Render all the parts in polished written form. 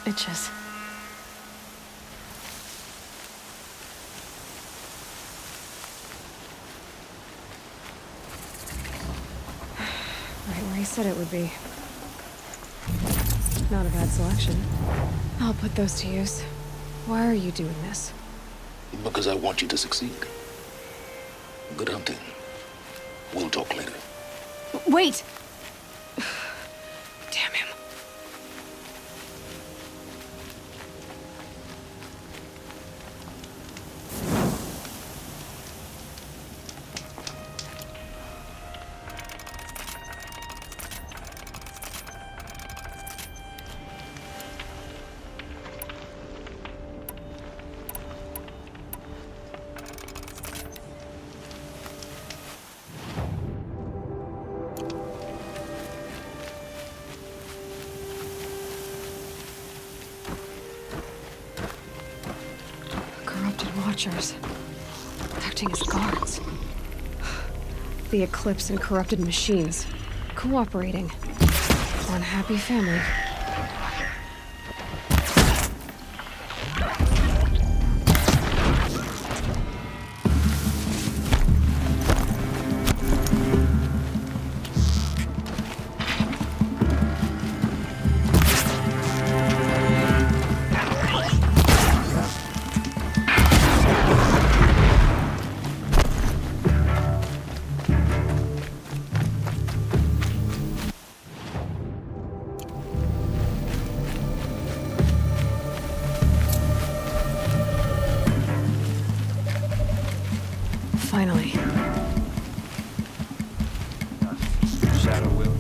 itches. Right where he said it would be. Not a bad selection. I'll put those to use. Why are you doing this? Because I want you to succeed. Good hunting. We'll talk later. Wait! Damn him. Watchers, acting as guards. The Eclipse and corrupted machines, cooperating. One happy family. Finally. Shadow will.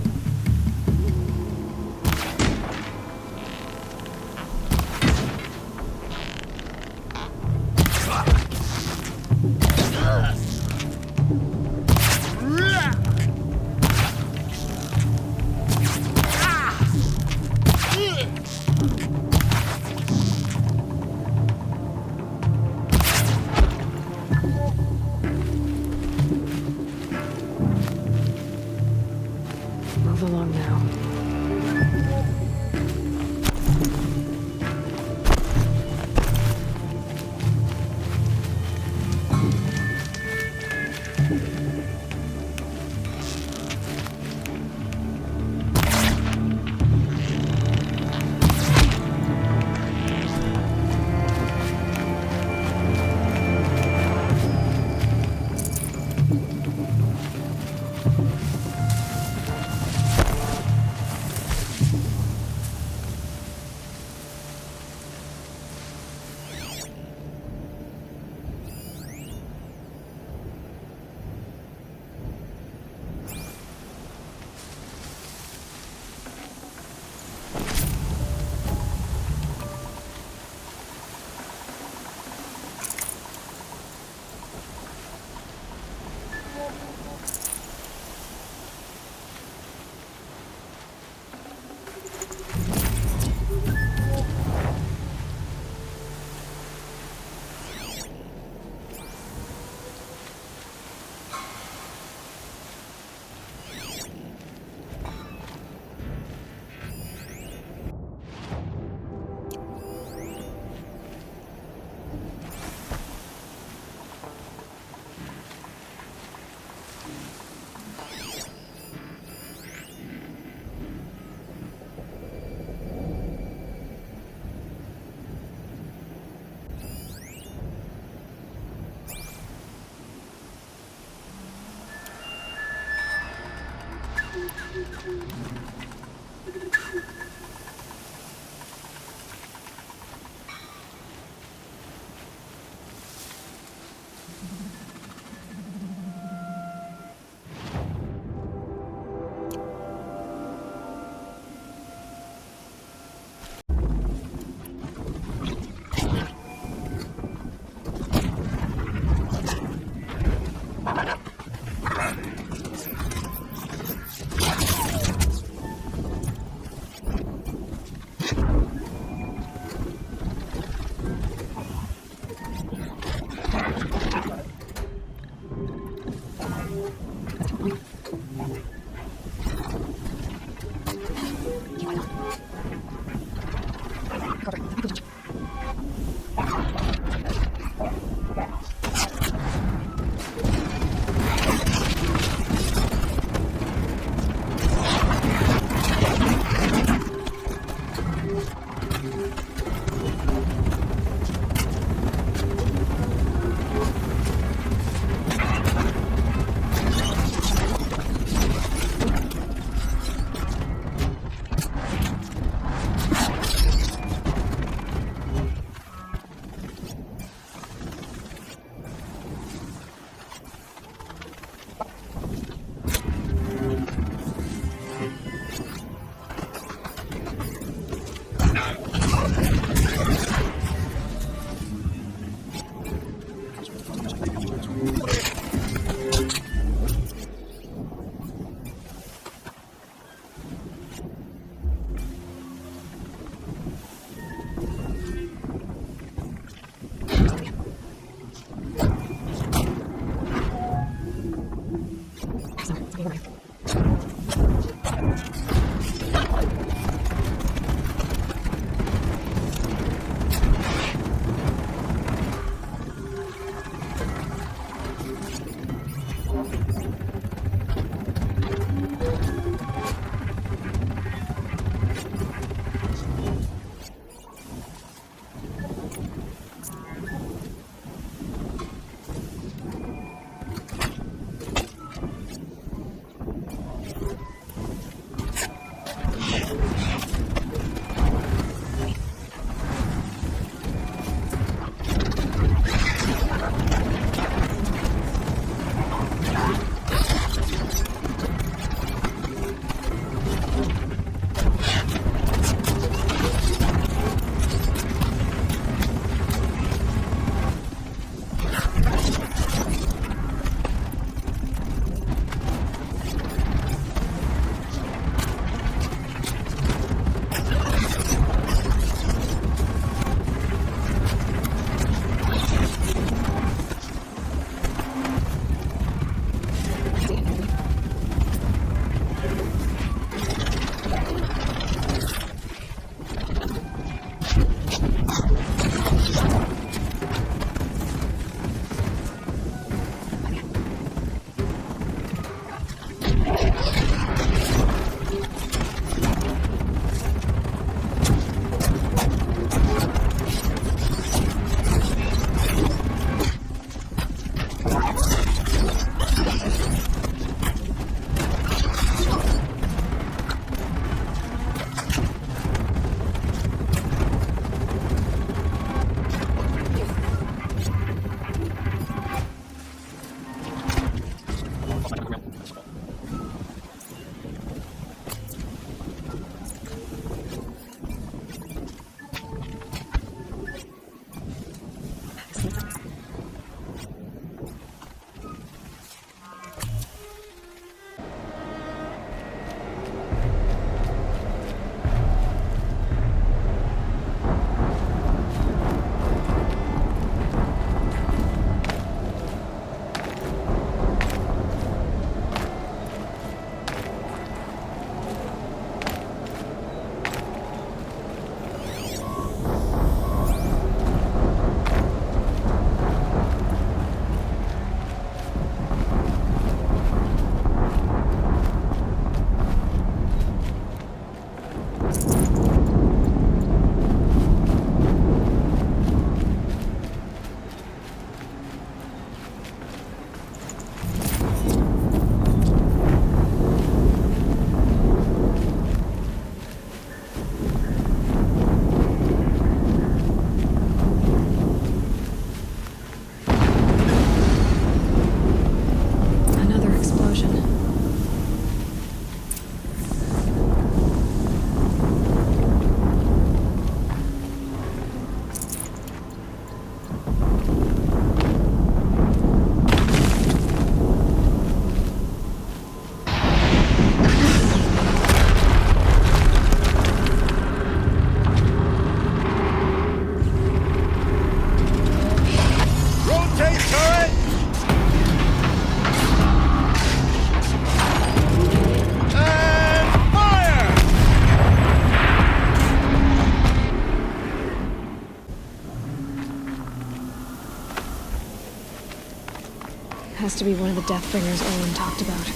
Has to be one of the Deathbringers Olin talked about.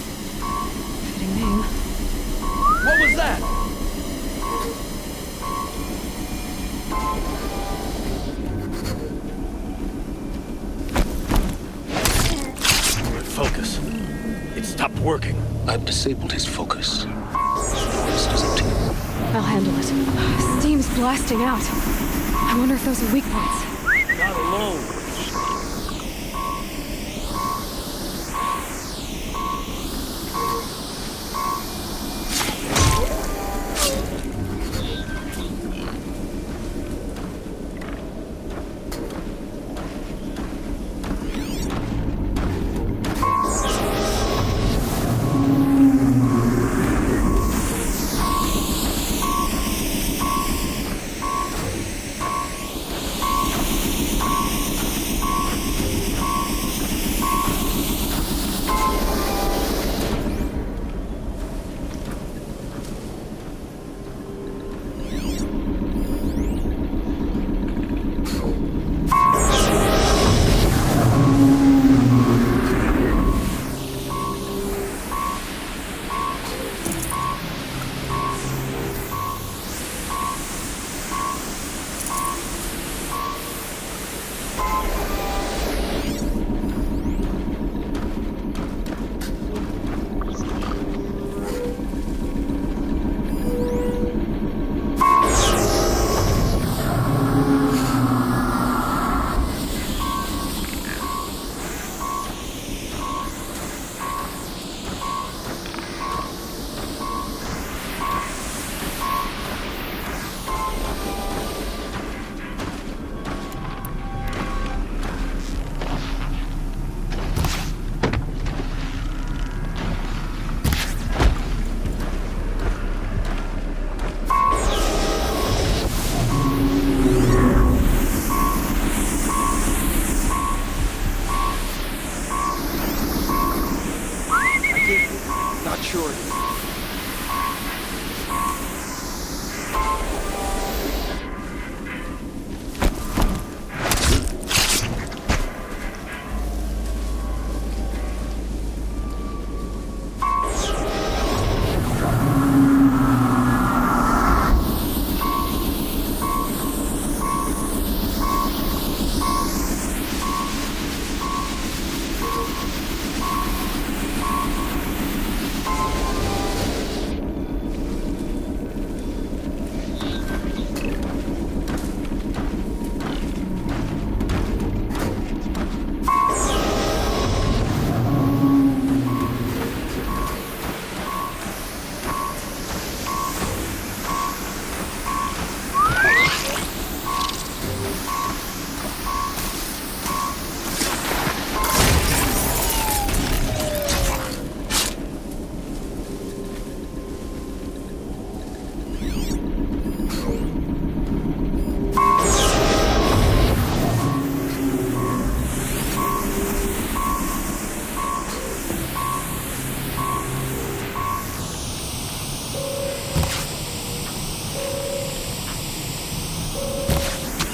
Fitting name. What was that? Focus. It stopped working. I've disabled his focus. The rest is up to you. I'll handle it. Steam's blasting out. I wonder if those are weak points. Not alone.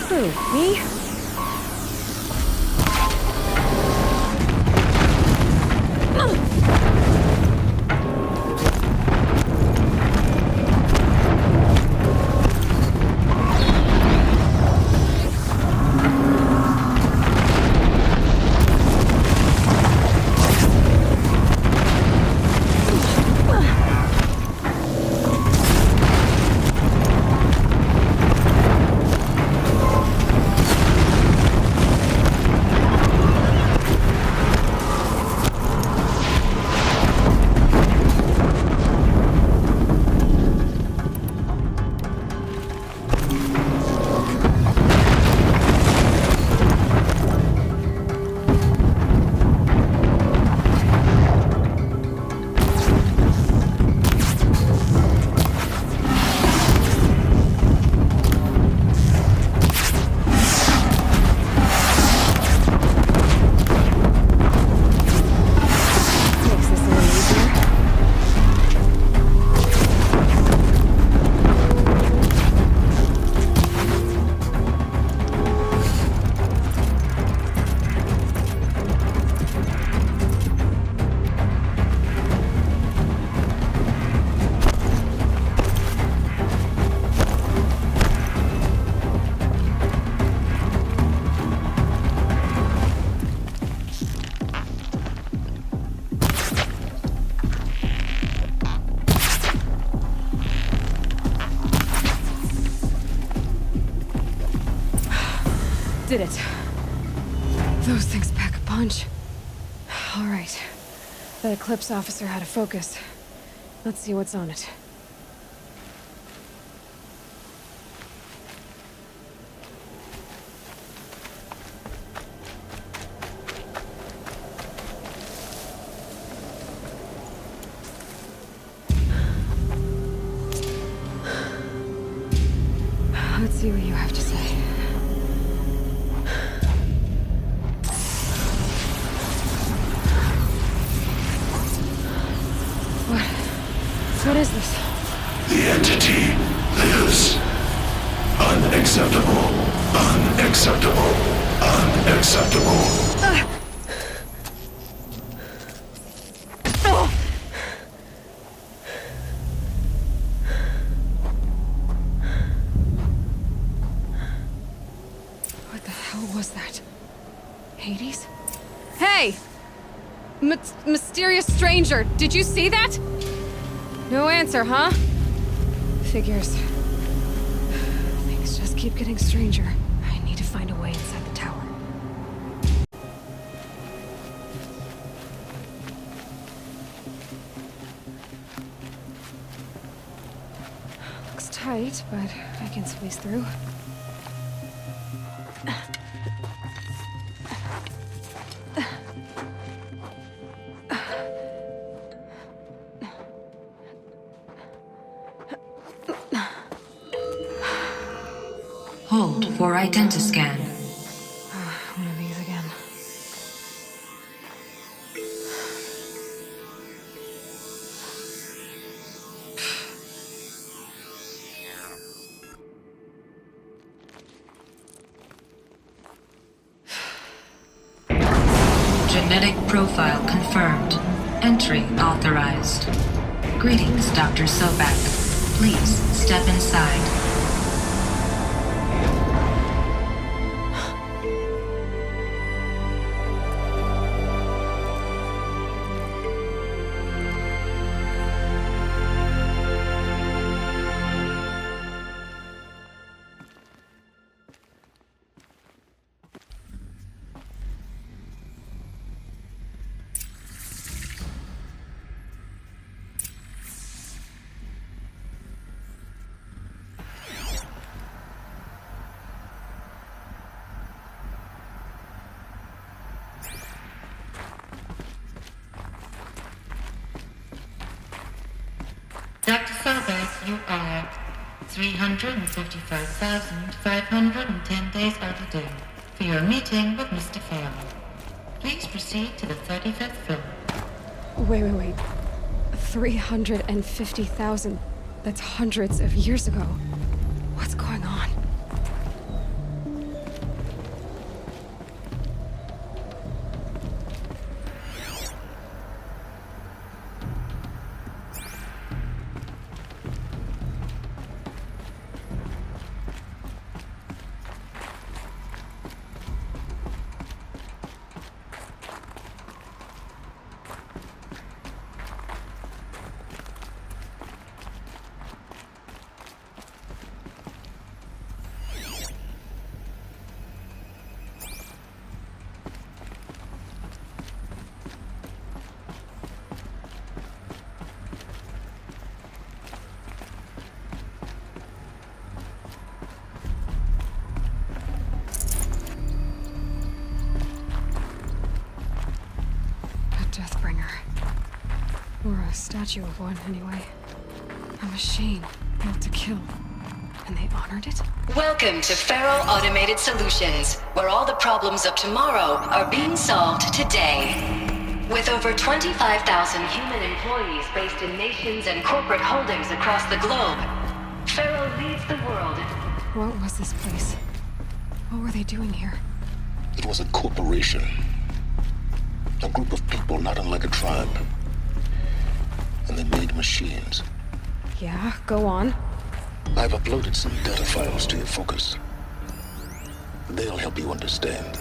through? Me? Did it. Those things pack a punch. All right. That Eclipse officer had a focus. Let's see what's on it. Let's see what you have to say. What is this? The entity lives. Unacceptable. Unacceptable. Unacceptable. What the hell was that? Hades? Hey! Mysterious stranger, did you see that? No answer, huh? Figures. Things just keep getting stranger. I need to find a way inside the tower. Looks tight, but I can squeeze through. Hold for identiscan. One of these again. Genetic profile confirmed. Entry authorized. Greetings, Dr. Sobak. Please step inside. Dr. Sobek, you are 355,510 days overdue for your meeting with Mr. Fairley. Please proceed to the 35th floor. Wait. 350,000. That's hundreds of years ago. What's going on? Or a statue of one, anyway. A machine built to kill. And they honored it? Welcome to Feral Automated Solutions, where all the problems of tomorrow are being solved today. With over 25,000 human employees based in nations and corporate holdings across the globe, Feral leads the world. What was this place? What were they doing here? It was a corporation. A group of people not unlike a tribe. And they made machines. Yeah, go on. I've uploaded some data files to your focus. They'll help you understand.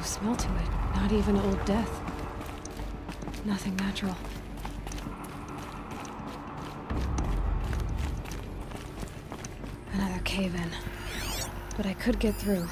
Smell to it. Not even old death. Nothing natural. Another cave-in. But I could get through.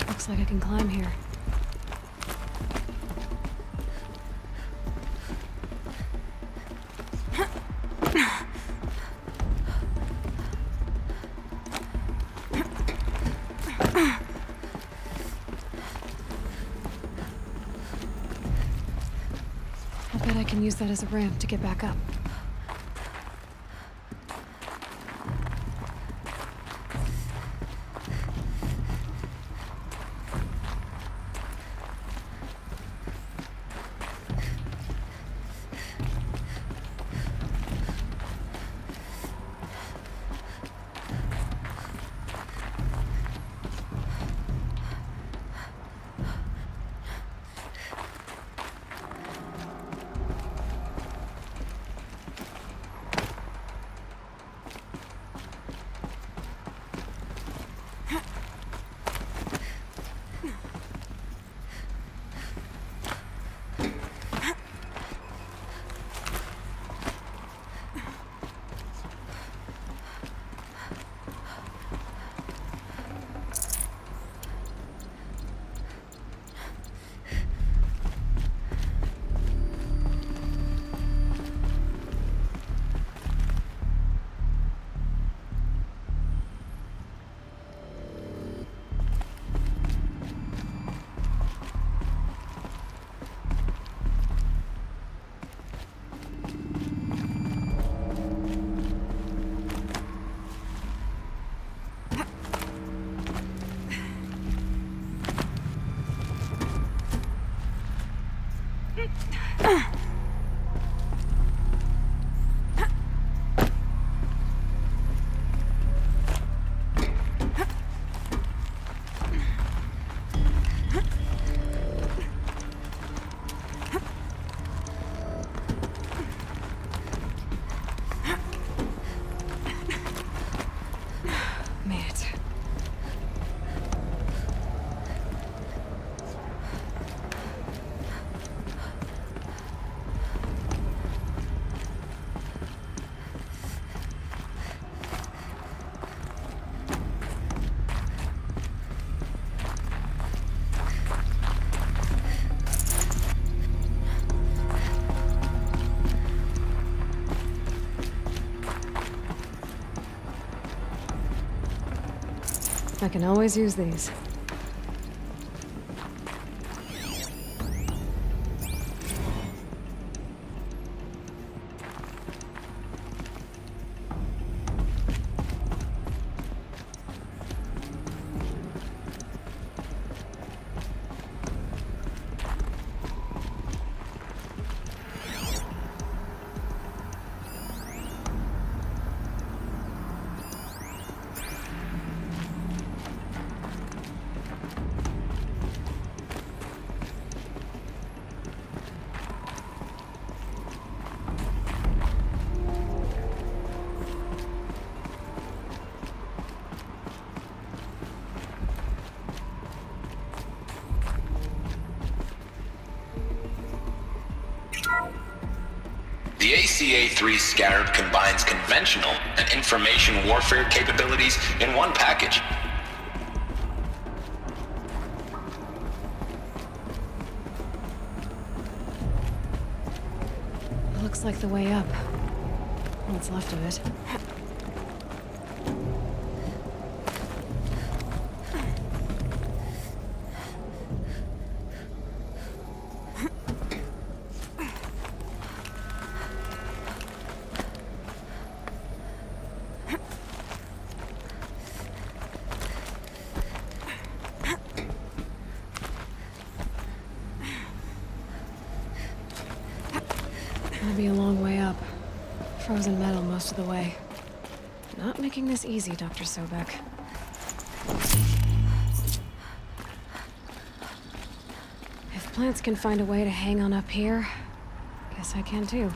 Looks like I can climb here. I bet I can use that as a ramp to get back up. I can always use these. The ACA-3 Scarab combines conventional and information warfare capabilities in one package. Looks like the way up. What's left of it. Gonna be a long way up. Frozen metal most of the way. Not making this easy, Dr. Sobek. If plants can find a way to hang on up here, guess I can too.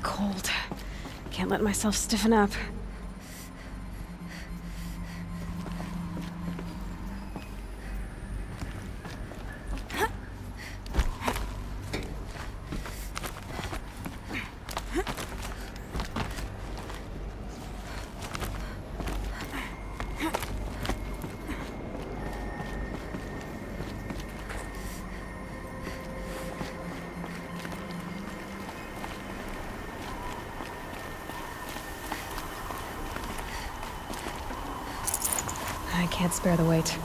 Cold. Can't let myself stiffen up. I can't spare the weight.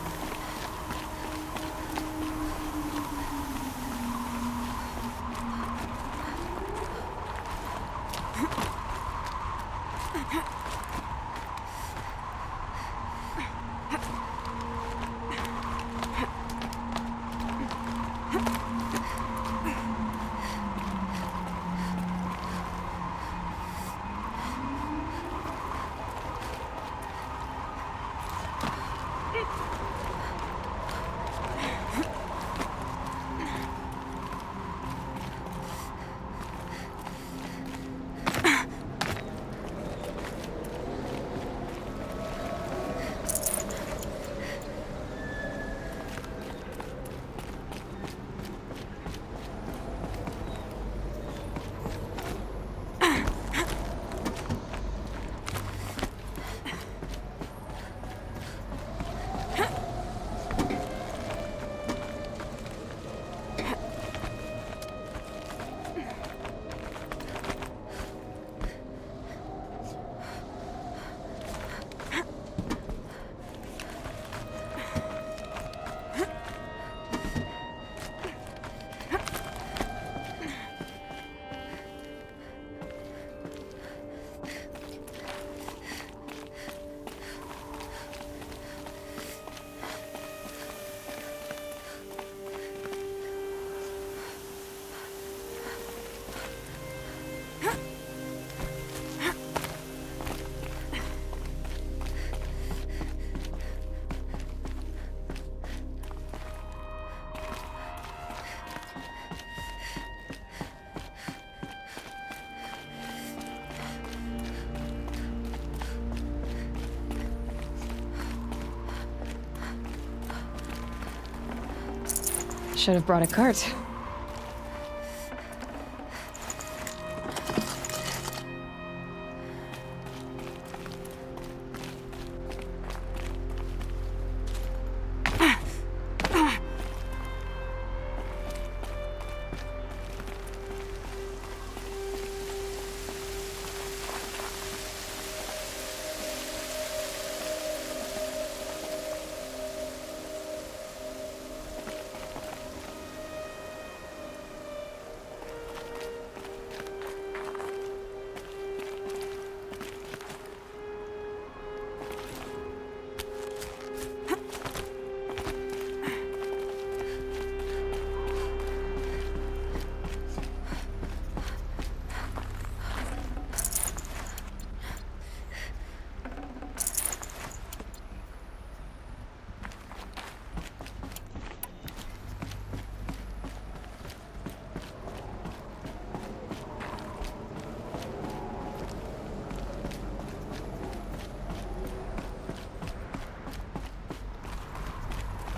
Should have brought a cart.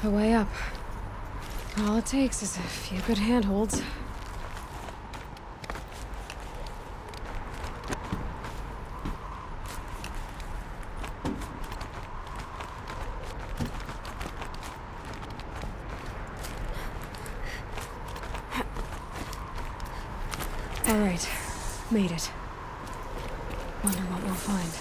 the way up. All it takes is a few good handholds. All right, made it. Wonder what we'll find.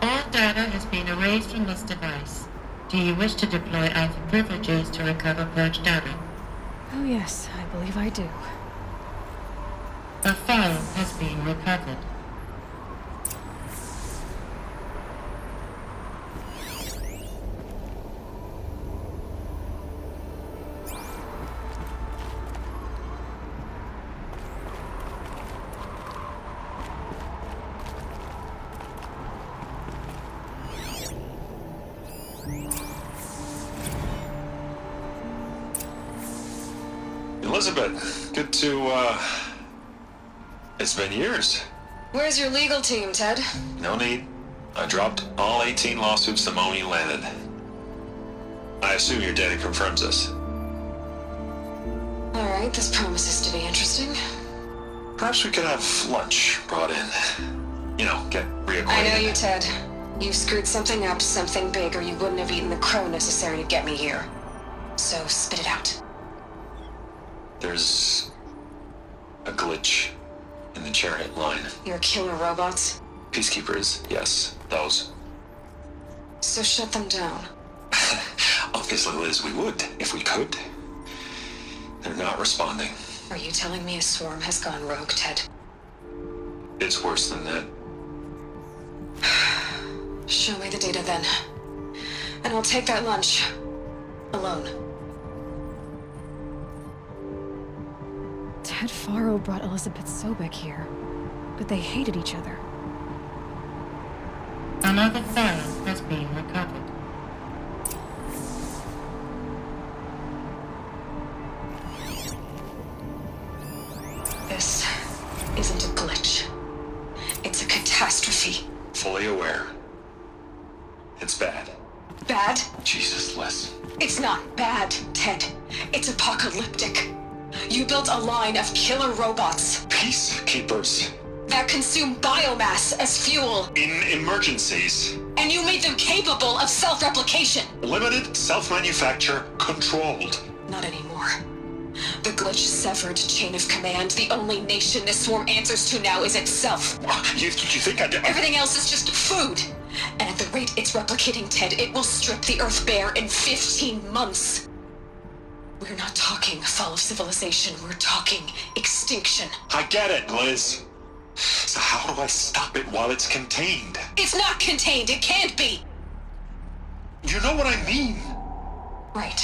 All data has been erased from this device. Do you wish to deploy Alpha privileges to recover purged data? Oh yes, I believe I do. A file has been recovered. Elizabeth, good to, it's been years. Where's your legal team, Ted? No need. I dropped all 18 lawsuits the moment you landed. I assume your data confirms this. Alright, this promises to be interesting. Perhaps we could have lunch brought in. You know, get reacquainted. I know you, Ted. You screwed something up, something big, or you wouldn't have eaten the crow necessary to get me here. So spit it out. There's a glitch in the chariot line. Your killer robots? Peacekeepers, yes, those. So shut them down. Obviously, Liz, we would, if we could. They're not responding. Are you telling me a swarm has gone rogue, Ted? It's worse than that. Show me the data then. And I'll take that lunch. Alone. Ted Faro brought Elizabeth Sobek here, but they hated each other. Another file has been recovered. This isn't a glitch. It's a catastrophe. Fully aware. It's bad. Bad? Jesus, Les. It's not bad, Ted. It's apocalyptic. You built a line of killer robots Peacekeepers. that consume biomass as fuel, In emergencies. and you made them capable of self-replication. Limited, self-manufacture, controlled. Not anymore. The glitch severed chain of command. The only nation this swarm answers to now is itself. You think I did? Everything else is just food. And at the rate it's replicating, Ted, it will strip the Earth bare in 15 months. We're not talking fall of civilization. We're talking extinction. I get it, Liz. So how do I stop it while it's contained? It's not contained. It can't be. You know what I mean? Right.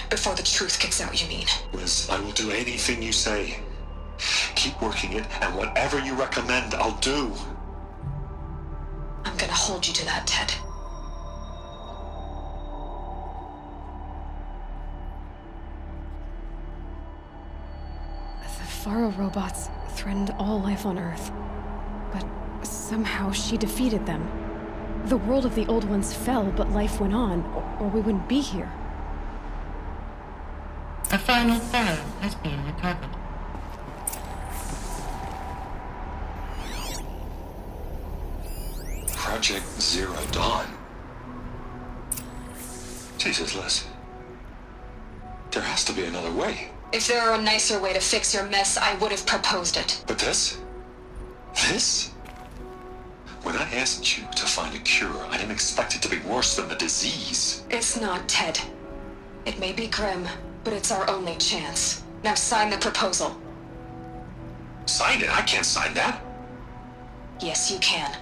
Before the truth gets out, you mean? Liz, I will do anything you say. Keep working it, and whatever you recommend, I'll do. I'm gonna hold you to that, Ted. The Faro robots threatened all life on Earth, but somehow she defeated them. The world of the old ones fell, but life went on, or we wouldn't be here. A final file has been recovered. Project Zero Dawn. Jesus, Liz. There has to be another way. If there were a nicer way to fix your mess, I would have proposed it. But this? This? When I asked you to find a cure, I didn't expect it to be worse than the disease. It's not, Ted. It may be grim, but it's our only chance. Now sign the proposal. Sign it? I can't sign that. Yes, you can.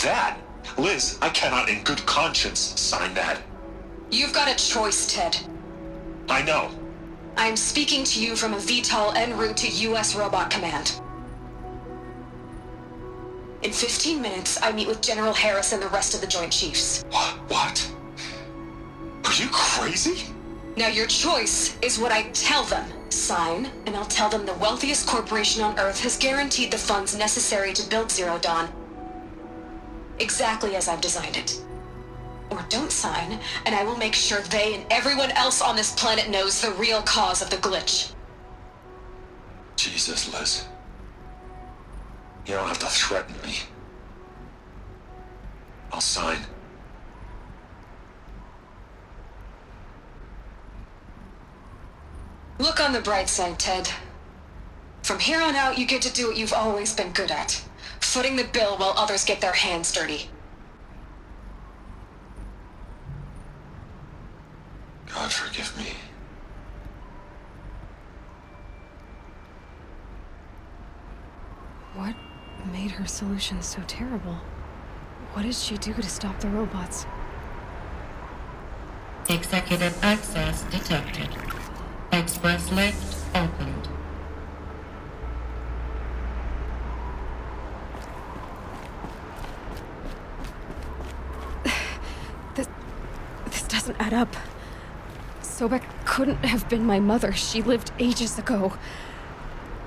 That? Liz, I cannot in good conscience sign that. You've got a choice, Ted. I know. I'm speaking to you from a VTOL en route to U.S. Robot Command. In 15 minutes, I meet with General Harris and the rest of the Joint Chiefs. What? Are you crazy? Now your choice is what I tell them. Sign, and I'll tell them the wealthiest corporation on Earth has guaranteed the funds necessary to build Zero Dawn. Exactly as I've designed it. Or don't sign, and I will make sure they and everyone else on this planet knows the real cause of the glitch. Jesus, Liz. You don't have to threaten me. I'll sign. Look on the bright side, Ted. From here on out, you get to do what you've always been good at. Footing the bill while others get their hands dirty. God forgive me. What made her solution so terrible? What did she do to stop the robots? Executive access detected. Express lift opened. This doesn't add up. Sobek couldn't have been my mother. She lived ages ago.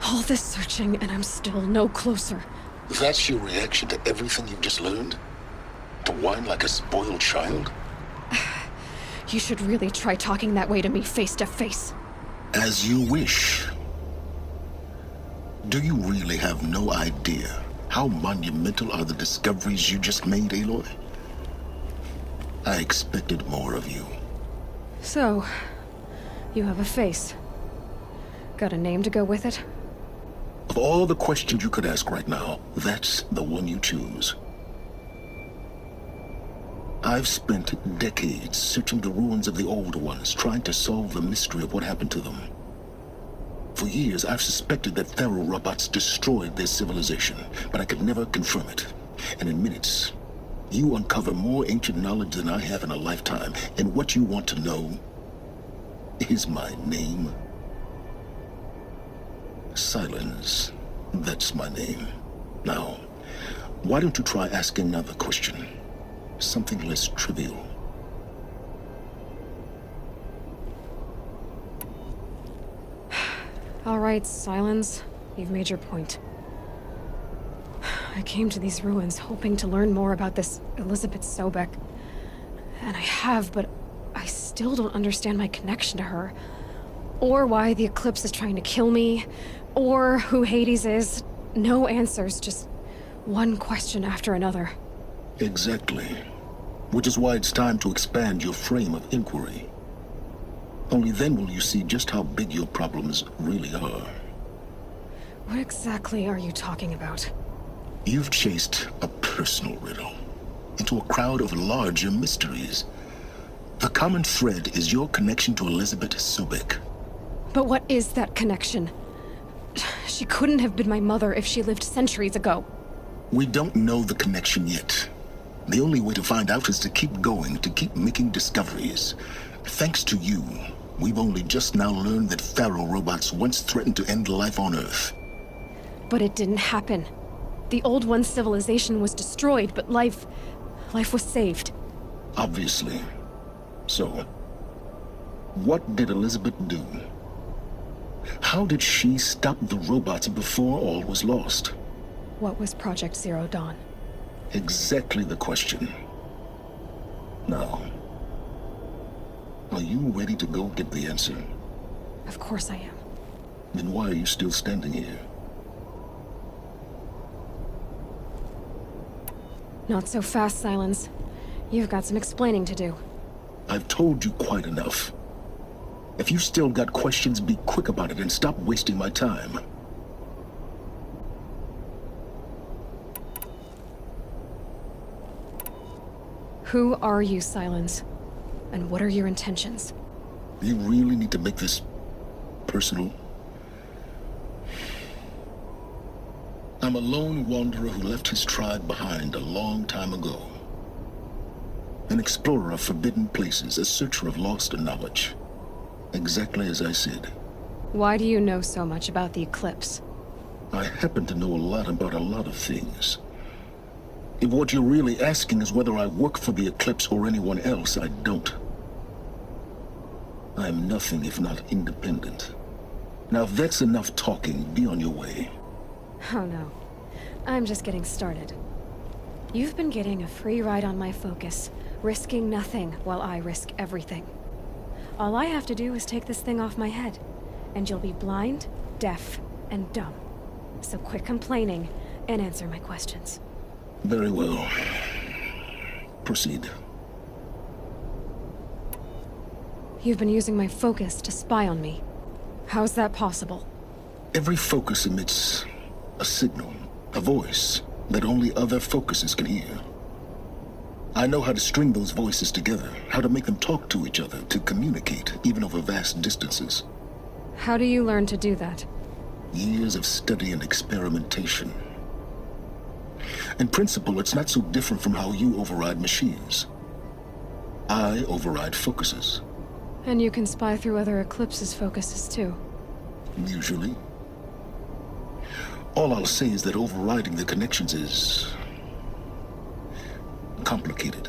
All this searching, and I'm still no closer. That's your reaction to everything you've just learned? To whine like a spoiled child? You should really try talking that way to me face to face. As you wish. Do you really have no idea how monumental are the discoveries you just made, Aloy? I expected more of you. So, you have a face. Got a name to go with it? Of all the questions you could ask right now, that's the one you choose. I've spent decades searching the ruins of the old ones, trying to solve the mystery of what happened to them. For years, I've suspected that thru robots destroyed their civilization, but I could never confirm it. And in minutes, you uncover more ancient knowledge than I have in a lifetime, and what you want to know is my name. Silence. That's my name. Now, why don't you try asking another question? Something less trivial. All right, Silence. You've made your point. I came to these ruins hoping to learn more about this Elizabeth Sobek. And I have, but I still don't understand my connection to her. Or why the Eclipse is trying to kill me. Or who Hades is. No answers, just one question after another. Exactly. Which is why it's time to expand your frame of inquiry. Only then will you see just how big your problems really are. What exactly are you talking about? You've chased a personal riddle into a crowd of larger mysteries. The common thread is your connection to Elizabeth Sobek. But what is that connection? She couldn't have been my mother if she lived centuries ago. We don't know the connection yet. The only way to find out is to keep going, to keep making discoveries. Thanks to you, we've only just now learned that Pharaoh robots once threatened to end life on Earth. But it didn't happen. The Old One's civilization was destroyed, but life was saved. Obviously. So, what did Elizabeth do? How did she stop the robots before all was lost? What was Project Zero Dawn? Exactly the question. Now, are you ready to go get the answer? Of course I am. Then why are you still standing here? Not so fast, Silence. You've got some explaining to do. I've told you quite enough. If you've still got questions, be quick about it and stop wasting my time. Who are you, Silence? And what are your intentions? You really need to make this personal? I'm a lone wanderer who left his tribe behind a long time ago. An explorer of forbidden places, a searcher of lost knowledge. Exactly as I said. Why do you know so much about the eclipse? I happen to know a lot about a lot of things. If what you're really asking is whether I work for the Eclipse or anyone else, I don't. I am nothing if not independent. Now, if that's enough talking, be on your way. Oh no. I'm just getting started. You've been getting a free ride on my focus, risking nothing while I risk everything. All I have to do is take this thing off my head, and you'll be blind, deaf, and dumb. So quit complaining and answer my questions. Very well. Proceed. You've been using my focus to spy on me. How's that possible? Every focus emits a signal, a voice, that only other focuses can hear. I know how to string those voices together, how to make them talk to each other, to communicate, even over vast distances. How do you learn to do that? Years of study and experimentation. In principle, it's not so different from how you override machines. I override focuses. And you can spy through other Eclipse's focuses too. Usually. All I'll say is that overriding the connections is complicated.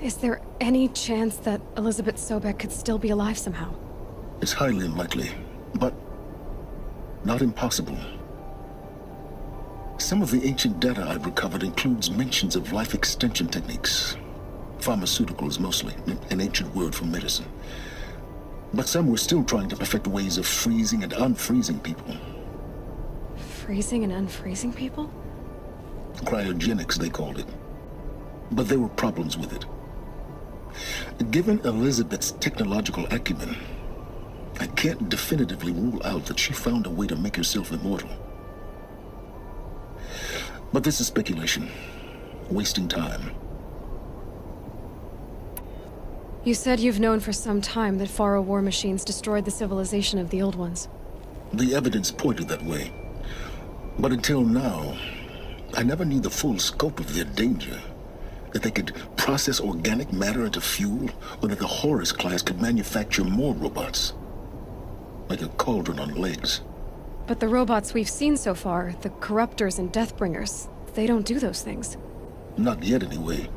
Is there any chance that Elizabeth Sobek could still be alive somehow? It's highly unlikely, but not impossible. Some of the ancient data I've recovered includes mentions of life extension techniques. Pharmaceuticals mostly, an ancient word for medicine. But some were still trying to perfect ways of freezing and unfreezing people. Freezing and unfreezing people? Cryogenics, they called it. But there were problems with it. Given Elizabeth's technological acumen, I can't definitively rule out that she found a way to make herself immortal. But this is speculation. Wasting time. You said you've known for some time that Faro war machines destroyed the civilization of the old ones. The evidence pointed that way. But until now, I never knew the full scope of their danger. That they could process organic matter into fuel, or that the Horus class could manufacture more robots. Like a cauldron on legs. But the robots we've seen so far, the Corruptors and Deathbringers, they don't do those things. Not yet, anyway.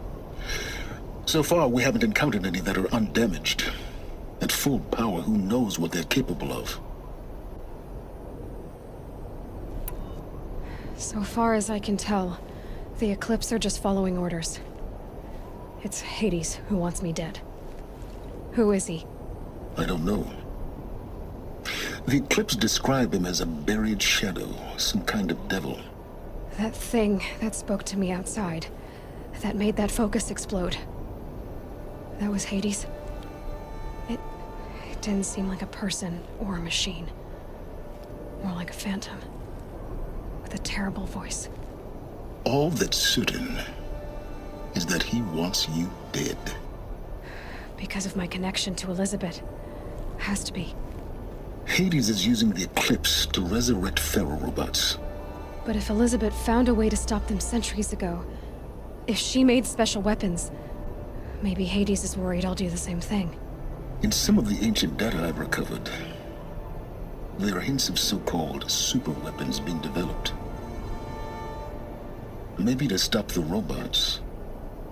So far, we haven't encountered any that are undamaged. At full power, who knows what they're capable of? So far as I can tell, the Eclipse are just following orders. It's Hades who wants me dead. Who is he? I don't know. The Eclipse describe him as a buried shadow, some kind of devil. That thing that spoke to me outside, that made that focus explode. That was Hades. It didn't seem like a person or a machine. More like a phantom. With a terrible voice. All that's certain is that he wants you dead. Because of my connection to Elizabeth. Has to be. Hades is using the Eclipse to resurrect Pharaoh robots. But if Elizabeth found a way to stop them centuries ago, if she made special weapons, maybe Hades is worried I'll do the same thing. In some of the ancient data I've recovered, there are hints of so-called super weapons being developed. Maybe to stop the robots,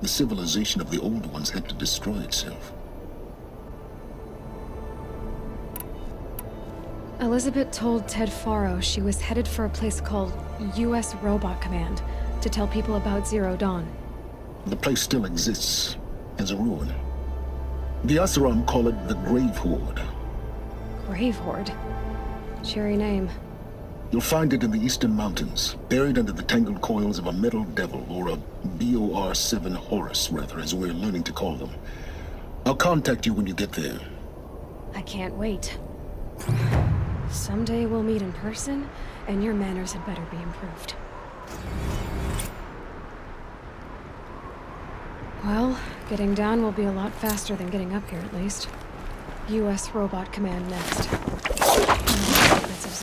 the civilization of the old ones had to destroy itself. Elizabeth told Ted Faro she was headed for a place called U.S. Robot Command to tell people about Zero Dawn. The place still exists as a ruin. The Asuram call it the Grave Horde. Grave Horde? Cheery name. You'll find it in the eastern mountains, buried under the tangled coils of a metal devil, or a BOR-7 Horus, rather, as we're learning to call them. I'll contact you when you get there. I can't wait. Someday we'll meet in person, and your manners had better be improved. Well, getting down will be a lot faster than getting up here, at least. U.S. Robot Command next.